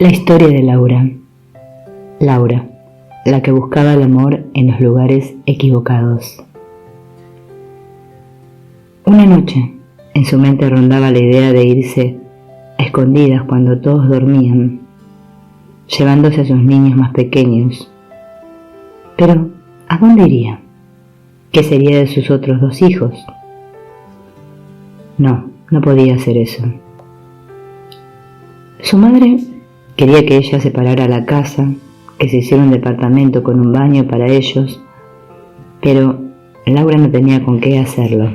La historia de Laura. Laura, la que buscaba el amor en los lugares equivocados. Una noche, en su mente rondaba la idea de irse a escondidas cuando todos dormían, llevándose a sus niños más pequeños. Pero, ¿a dónde iría? ¿Qué sería de sus otros 2 hijos? No podía hacer eso. Su madre quería que ella separara la casa, que se hiciera un departamento con un baño para ellos, pero Laura no tenía con qué hacerlo.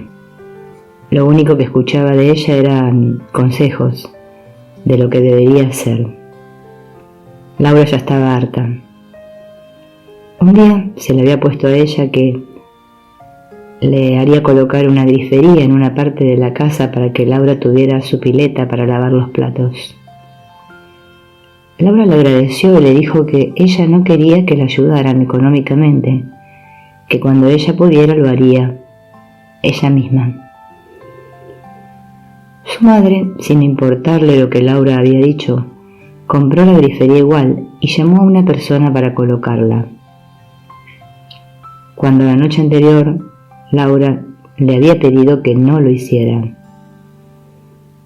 Lo único que escuchaba de ella eran consejos de lo que debería hacer. Laura ya estaba harta. Un día se le había puesto a ella que le haría colocar una grifería en una parte de la casa para que Laura tuviera su pileta para lavar los platos. Laura le agradeció y le dijo que ella no quería que la ayudaran económicamente, que cuando ella pudiera lo haría ella misma. Su madre, sin importarle lo que Laura había dicho, compró la grifería igual y llamó a una persona para colocarla. Cuando la noche anterior Laura le había pedido que no lo hiciera,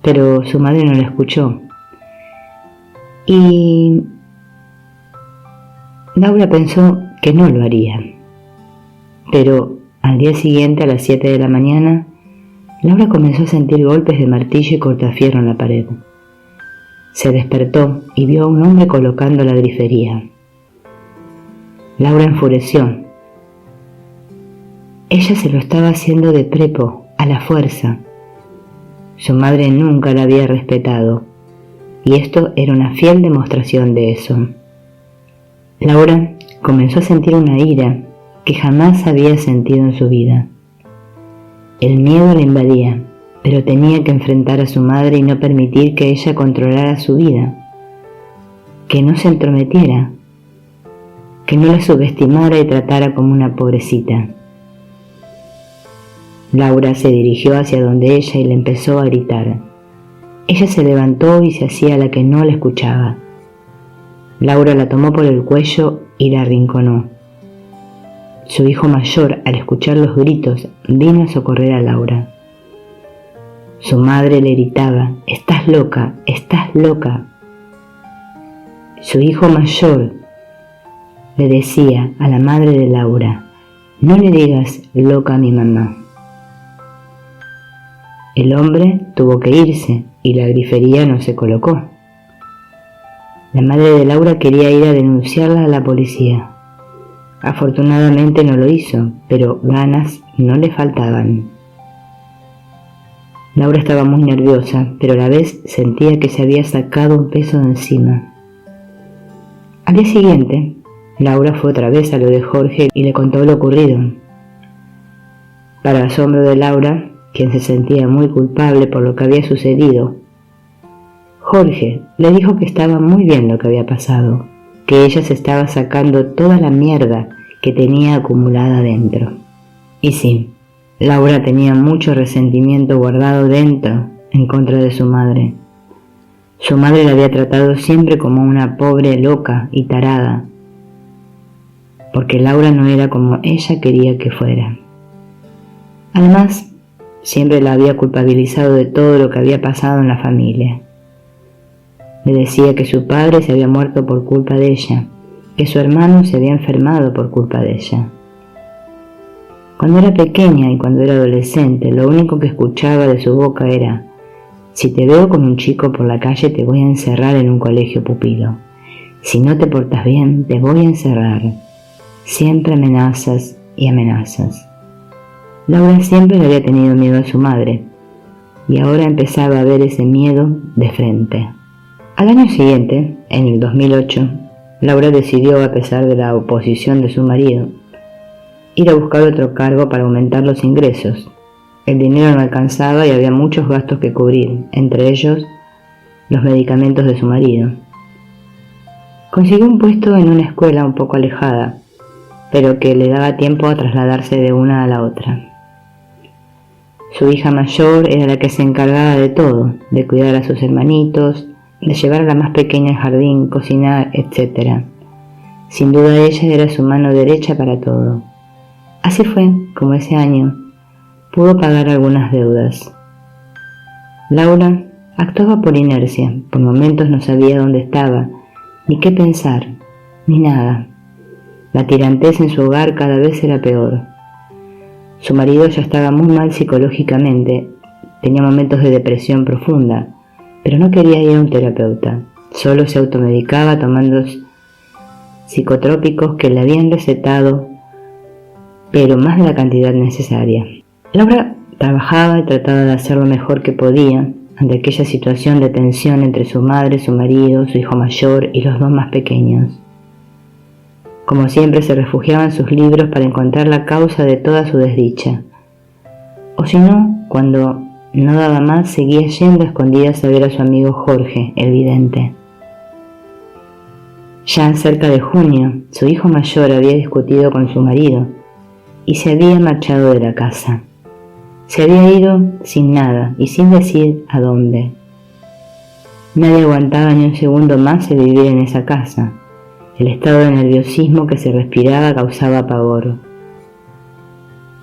pero su madre no la escuchó. Y Laura pensó que no lo haría. Pero al día siguiente, a las 7 de la mañana, Laura comenzó a sentir golpes de martillo y cortafierro en la pared. Se despertó y vio a un hombre colocando la grifería. Laura enfureció. Ella se lo estaba haciendo de prepo, a la fuerza. Su madre nunca la había respetado, y esto era una fiel demostración de eso. Laura comenzó a sentir una ira que jamás había sentido en su vida. El miedo la invadía, pero tenía que enfrentar a su madre y no permitir que ella controlara su vida, que no se entrometiera, que no la subestimara y tratara como una pobrecita. Laura se dirigió hacia donde ella y le empezó a gritar. Ella se levantó y se hacía la que no la escuchaba. Laura la tomó por el cuello y la arrinconó. Su hijo mayor, al escuchar los gritos, vino a socorrer a Laura. Su madre le gritaba: «¡Estás loca! ¡Estás loca!». Su hijo mayor le decía a la madre de Laura: «No le digas loca a mi mamá». El hombre tuvo que irse y la grifería no se colocó. La madre de Laura quería ir a denunciarla a la policía. Afortunadamente no lo hizo, pero ganas no le faltaban. Laura estaba muy nerviosa, pero a la vez sentía que se había sacado un peso de encima. Al día siguiente, Laura fue otra vez a lo de Jorge y le contó lo ocurrido. Para asombro de Laura, quien se sentía muy culpable por lo que había sucedido, Jorge le dijo que estaba muy bien lo que había pasado, que ella se estaba sacando toda la mierda que tenía acumulada dentro. Y sí, Laura tenía mucho resentimiento guardado dentro en contra de su madre. Su madre la había tratado siempre como una pobre loca y tarada, porque Laura no era como ella quería que fuera. Además, siempre la había culpabilizado de todo lo que había pasado en la familia. Le decía que su padre se había muerto por culpa de ella, que su hermano se había enfermado por culpa de ella. Cuando era pequeña y cuando era adolescente, lo único que escuchaba de su boca era: «Si te veo con un chico por la calle te voy a encerrar en un colegio pupilo. Si no te portas bien, te voy a encerrar». Siempre amenazas y amenazas. Laura siempre le había tenido miedo a su madre, y ahora empezaba a ver ese miedo de frente. Al año siguiente, en el 2008, Laura decidió, a pesar de la oposición de su marido, ir a buscar otro cargo para aumentar los ingresos. El dinero no alcanzaba y había muchos gastos que cubrir, entre ellos los medicamentos de su marido. Consiguió un puesto en una escuela un poco alejada, pero que le daba tiempo a trasladarse de una a la otra. Su hija mayor era la que se encargaba de todo, de cuidar a sus hermanitos, de llevar a la más pequeña al jardín, cocinar, etc. Sin duda ella era su mano derecha para todo. Así fue como ese año pudo pagar algunas deudas. Laura actuaba por inercia, por momentos no sabía dónde estaba, ni qué pensar, ni nada. La tirantez en su hogar cada vez era peor. Su marido ya estaba muy mal psicológicamente, tenía momentos de depresión profunda, pero no quería ir a un terapeuta. Solo se automedicaba tomando psicotrópicos que le habían recetado, pero más de la cantidad necesaria. Laura trabajaba y trataba de hacer lo mejor que podía ante aquella situación de tensión entre su madre, su marido, su hijo mayor y los dos más pequeños. Como siempre se refugiaba en sus libros para encontrar la causa de toda su desdicha. O si no, cuando no daba más, seguía yendo a escondidas a ver a su amigo Jorge, el vidente. Ya cerca de junio, su hijo mayor había discutido con su marido y se había marchado de la casa. Se había ido sin nada y sin decir a dónde. Nadie aguantaba ni un segundo más el vivir en esa casa. El estado de nerviosismo que se respiraba causaba pavor.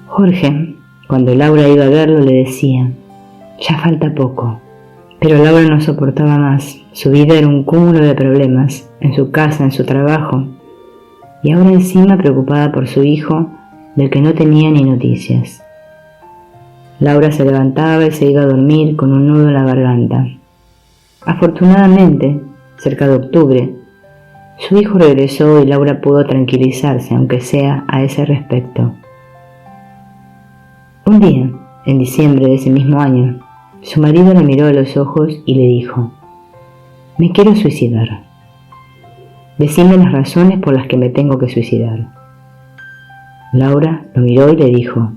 Jorge, cuando Laura iba a verlo, le decía: «Ya falta poco». Pero Laura no soportaba más. Su vida era un cúmulo de problemas, en su casa, en su trabajo, y ahora encima preocupada por su hijo, del que no tenía ni noticias. Laura se levantaba y se iba a dormir con un nudo en la garganta. Afortunadamente, cerca de octubre, su hijo regresó y Laura pudo tranquilizarse, aunque sea a ese respecto. Un día, en diciembre de ese mismo año, su marido la miró a los ojos y le dijo: «Me quiero suicidar. Decime las razones por las que me tengo que suicidar». Laura lo miró y le dijo: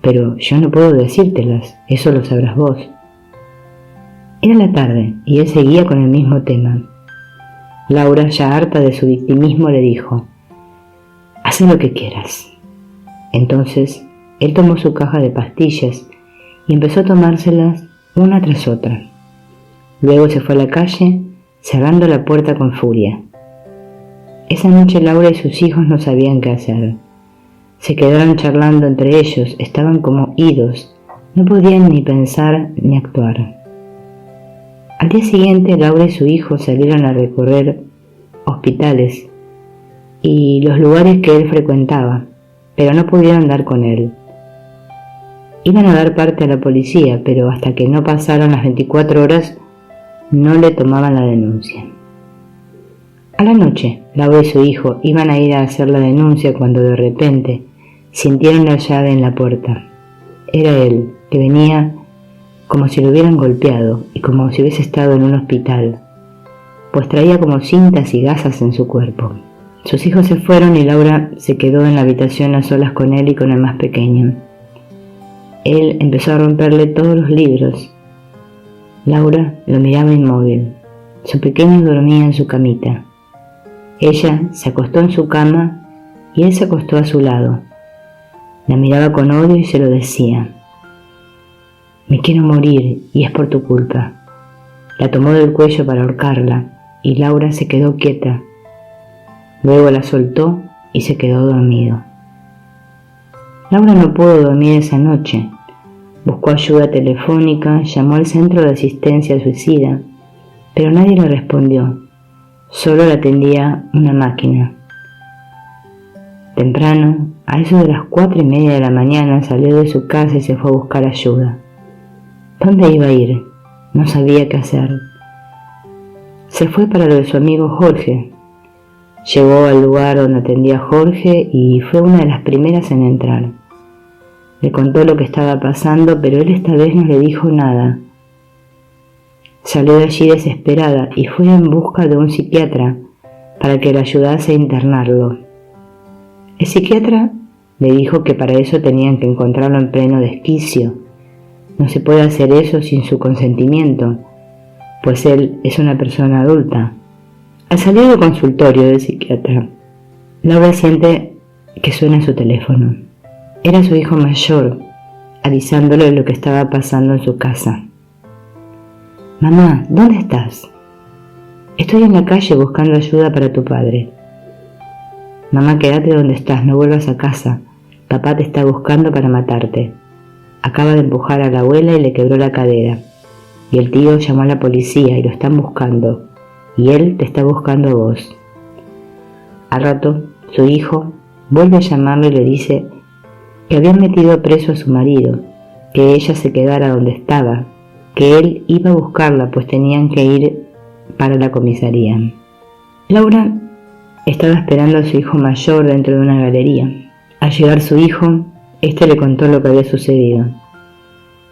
«Pero yo no puedo decírtelas, eso lo sabrás vos». Era la tarde y él seguía con el mismo tema. Laura, ya harta de su victimismo, le dijo: «Haz lo que quieras». Entonces él tomó su caja de pastillas y empezó a tomárselas una tras otra. Luego se fue a la calle, cerrando la puerta con furia. Esa noche Laura y sus hijos no sabían qué hacer. Se quedaron charlando entre ellos, estaban como idos, no podían ni pensar ni actuar. Al día siguiente, Laura y su hijo salieron a recorrer hospitales y los lugares que él frecuentaba, pero no pudieron dar con él. Iban a dar parte a la policía, pero hasta que no pasaron las 24 horas no le tomaban la denuncia. A la noche, Laura y su hijo iban a ir a hacer la denuncia cuando de repente sintieron la llave en la puerta. Era él, que venía como si lo hubieran golpeado y como si hubiese estado en un hospital, pues traía como cintas y gasas en su cuerpo. Sus hijos se fueron y Laura se quedó en la habitación a solas con él y con el más pequeño. Él empezó a romperle todos los libros. Laura lo miraba inmóvil. Su pequeño dormía en su camita. Ella se acostó en su cama y él se acostó a su lado. La miraba con odio y se lo decía: «Me quiero morir y es por tu culpa». La tomó del cuello para ahorcarla y Laura se quedó quieta. Luego la soltó y se quedó dormido. Laura no pudo dormir esa noche. Buscó ayuda telefónica, llamó al centro de asistencia suicida, pero nadie le respondió. Solo la atendía una máquina. Temprano, a eso de las 4:30 de la mañana, salió de su casa y se fue a buscar ayuda. ¿Dónde iba a ir? No sabía qué hacer. Se fue para lo de su amigo Jorge. Llegó al lugar donde atendía Jorge y fue una de las primeras en entrar. Le contó lo que estaba pasando, pero él esta vez no le dijo nada. Salió de allí desesperada y fue en busca de un psiquiatra para que le ayudase a internarlo. El psiquiatra le dijo que para eso tenían que encontrarlo en pleno desquicio. No se puede hacer eso sin su consentimiento, pues él es una persona adulta. Al salir del consultorio del psiquiatra, Laura siente que suena su teléfono. Era su hijo mayor, avisándole de lo que estaba pasando en su casa. «Mamá, ¿dónde estás?». Estoy en la calle buscando ayuda para tu padre. Mamá, quédate donde estás, no vuelvas a casa. Papá te está buscando para matarte. Acaba de empujar a la abuela y le quebró la cadera. Y el tío llamó a la policía y lo están buscando. Y él te está buscando a vos. Al rato, su hijo vuelve a llamarlo y le dice que habían metido preso a su marido, que ella se quedara donde estaba, que él iba a buscarla pues tenían que ir para la comisaría. Laura estaba esperando a su hijo mayor dentro de una galería. Al llegar su hijo, este le contó lo que había sucedido.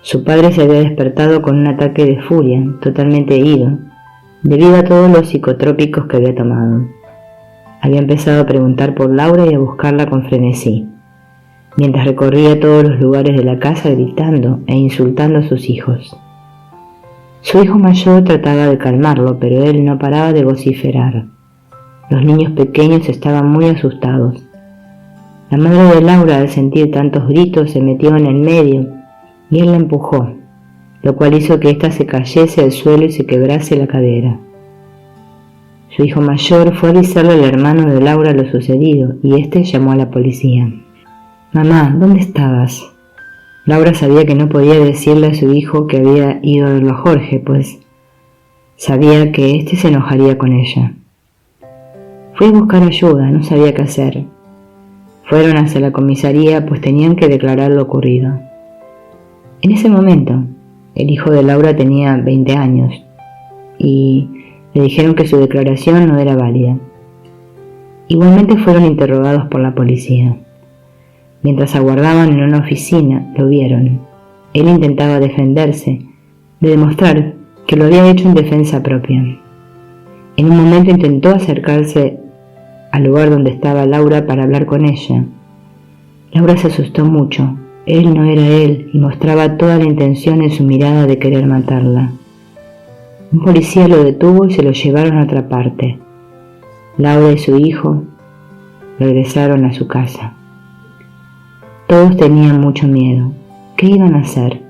Su padre se había despertado con un ataque de furia, totalmente ido, debido a todos los psicotrópicos que había tomado. Había empezado a preguntar por Laura y a buscarla con frenesí, mientras recorría todos los lugares de la casa gritando e insultando a sus hijos. Su hijo mayor trataba de calmarlo, pero él no paraba de vociferar. Los niños pequeños estaban muy asustados. La madre de Laura, al sentir tantos gritos, se metió en el medio y él la empujó, lo cual hizo que ésta se cayese al suelo y se quebrase la cadera. Su hijo mayor fue a avisarle al hermano de Laura lo sucedido y éste llamó a la policía. «Mamá, ¿dónde estabas?» Laura sabía que no podía decirle a su hijo que había ido a verlo a Jorge, pues sabía que éste se enojaría con ella. Fui a buscar ayuda, no sabía qué hacer. Fueron hacia la comisaría, pues tenían que declarar lo ocurrido. En ese momento, el hijo de Laura tenía 20 años y le dijeron que su declaración no era válida. Igualmente fueron interrogados por la policía. Mientras aguardaban en una oficina, lo vieron. Él intentaba defenderse, de demostrar que lo había hecho en defensa propia. En un momento intentó acercarse al lugar donde estaba Laura para hablar con ella. Laura se asustó mucho. Él no era él y mostraba toda la intención en su mirada de querer matarla. Un policía lo detuvo y se lo llevaron a otra parte. Laura y su hijo regresaron a su casa. Todos tenían mucho miedo. ¿Qué iban a hacer?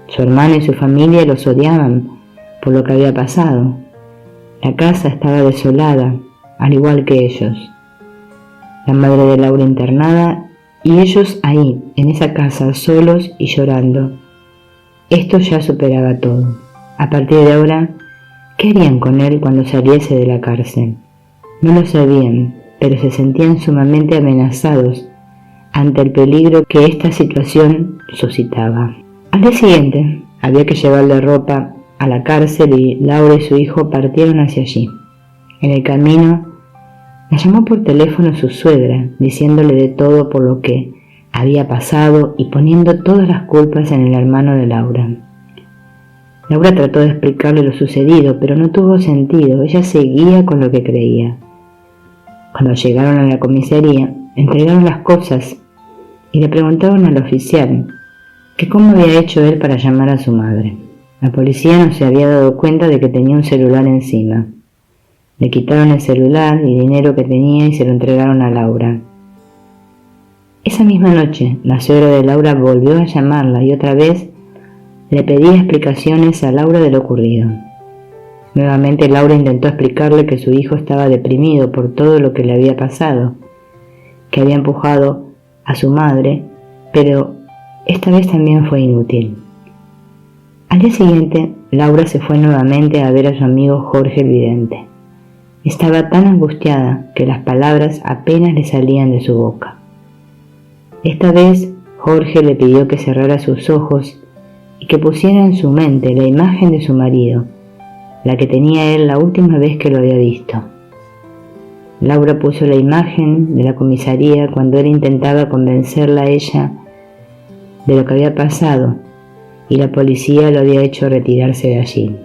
Su hermano y su familia los odiaban por lo que había pasado. La casa estaba desolada, al igual que ellos. La madre de Laura internada y ellos ahí, en esa casa, solos y llorando. Esto ya superaba todo. A partir de ahora, ¿qué harían con él cuando saliese de la cárcel? No lo sabían, pero se sentían sumamente amenazados ante el peligro que esta situación suscitaba. Al día siguiente, había que llevarle ropa a la cárcel y Laura y su hijo partieron hacia allí. En el camino, la llamó por teléfono su suegra, diciéndole de todo por lo que había pasado y poniendo todas las culpas en el hermano de Laura. Laura trató de explicarle lo sucedido, pero no tuvo sentido. Ella seguía con lo que creía. Cuando llegaron a la comisaría, entregaron las cosas y le preguntaron al oficial que cómo había hecho él para llamar a su madre. La policía no se había dado cuenta de que tenía un celular encima. Le quitaron el celular y dinero que tenía y se lo entregaron a Laura. Esa misma noche, la suegra de Laura volvió a llamarla y otra vez le pedía explicaciones a Laura de lo ocurrido. Nuevamente Laura intentó explicarle que su hijo estaba deprimido por todo lo que le había pasado, que había empujado a su madre, pero esta vez también fue inútil. Al día siguiente, Laura se fue nuevamente a ver a su amigo Jorge el vidente. Estaba tan angustiada que las palabras apenas le salían de su boca. Esta vez, Jorge le pidió que cerrara sus ojos y que pusiera en su mente la imagen de su marido, la que tenía él la última vez que lo había visto. Laura puso la imagen de la comisaría cuando él intentaba convencerla a ella de lo que había pasado y la policía lo había hecho retirarse de allí.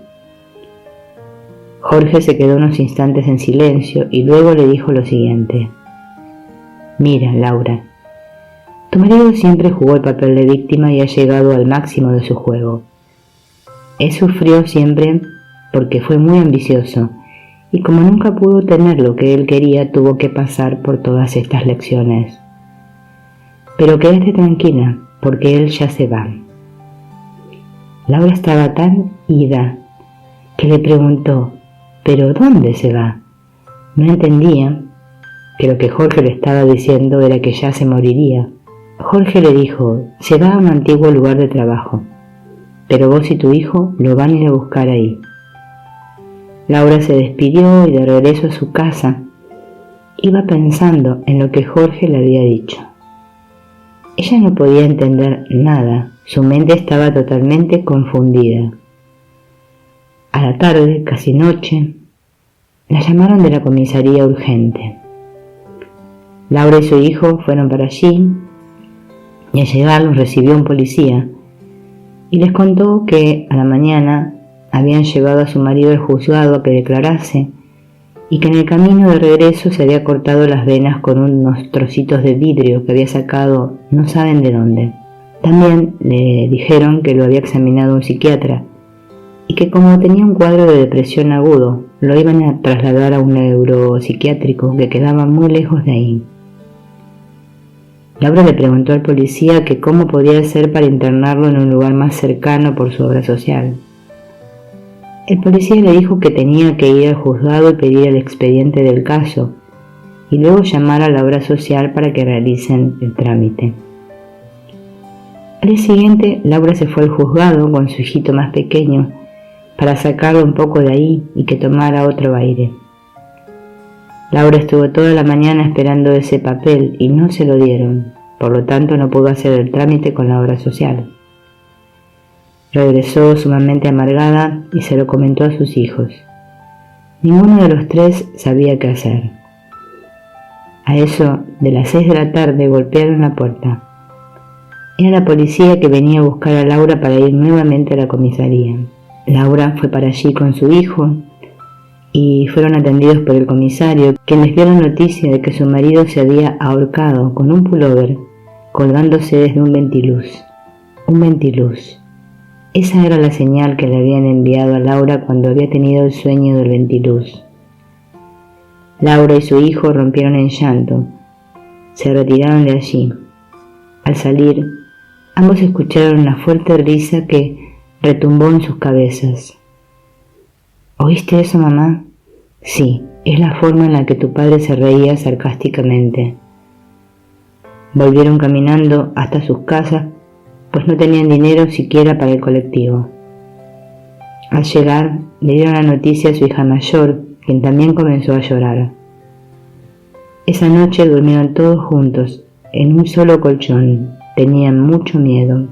Jorge se quedó unos instantes en silencio y luego le dijo lo siguiente: «Mira, Laura, tu marido siempre jugó el papel de víctima y ha llegado al máximo de su juego. Él sufrió siempre porque fue muy ambicioso y como nunca pudo tener lo que él quería, tuvo que pasar por todas estas lecciones. Pero quédate tranquila, porque él ya se va». Laura estaba tan ida que le preguntó: ¿Pero dónde se va? No entendía que lo que Jorge le estaba diciendo era que ya se moriría. Jorge le dijo: se va a un antiguo lugar de trabajo, pero vos y tu hijo lo van a ir a buscar ahí. Laura se despidió y de regreso a su casa iba pensando en lo que Jorge le había dicho. Ella no podía entender nada, su mente estaba totalmente confundida. A la tarde, casi noche, la llamaron de la comisaría urgente. Laura y su hijo fueron para allí y al llegar los recibió un policía y les contó que a la mañana habían llevado a su marido al juzgado a que declarase y que en el camino de regreso se había cortado las venas con unos trocitos de vidrio que había sacado no saben de dónde. También le dijeron que lo había examinado un psiquiatra y que como tenía un cuadro de depresión agudo, lo iban a trasladar a un neuropsiquiátrico que quedaba muy lejos de ahí. Laura le preguntó al policía que cómo podía hacer para internarlo en un lugar más cercano por su obra social. El policía le dijo que tenía que ir al juzgado y pedir el expediente del caso y luego llamar a la obra social para que realicen el trámite. Al día siguiente, Laura se fue al juzgado con su hijito más pequeño para sacarlo un poco de ahí y que tomara otro aire. Laura estuvo toda la mañana esperando ese papel y no se lo dieron, por lo tanto no pudo hacer el trámite con la obra social. Regresó sumamente amargada y se lo comentó a sus hijos. Ninguno de los tres sabía qué hacer. A eso de las 6 de la tarde golpearon la puerta. Era la policía que venía a buscar a Laura para ir nuevamente a la comisaría. Laura fue para allí con su hijo y fueron atendidos por el comisario, quien les dio la noticia de que su marido se había ahorcado con un pullover colgándose desde un ventiluz. Un ventiluz. Esa era la señal que le habían enviado a Laura cuando había tenido el sueño del ventiluz. Laura y su hijo rompieron en llanto. Se retiraron de allí. Al salir, ambos escucharon una fuerte risa que retumbó en sus cabezas. ¿Oíste eso, mamá? Sí, es la forma en la que tu padre se reía sarcásticamente. Volvieron caminando hasta sus casas, pues no tenían dinero siquiera para el colectivo. Al llegar, le dieron la noticia a su hija mayor, quien también comenzó a llorar. Esa noche durmieron todos juntos, en un solo colchón. Tenían mucho miedo.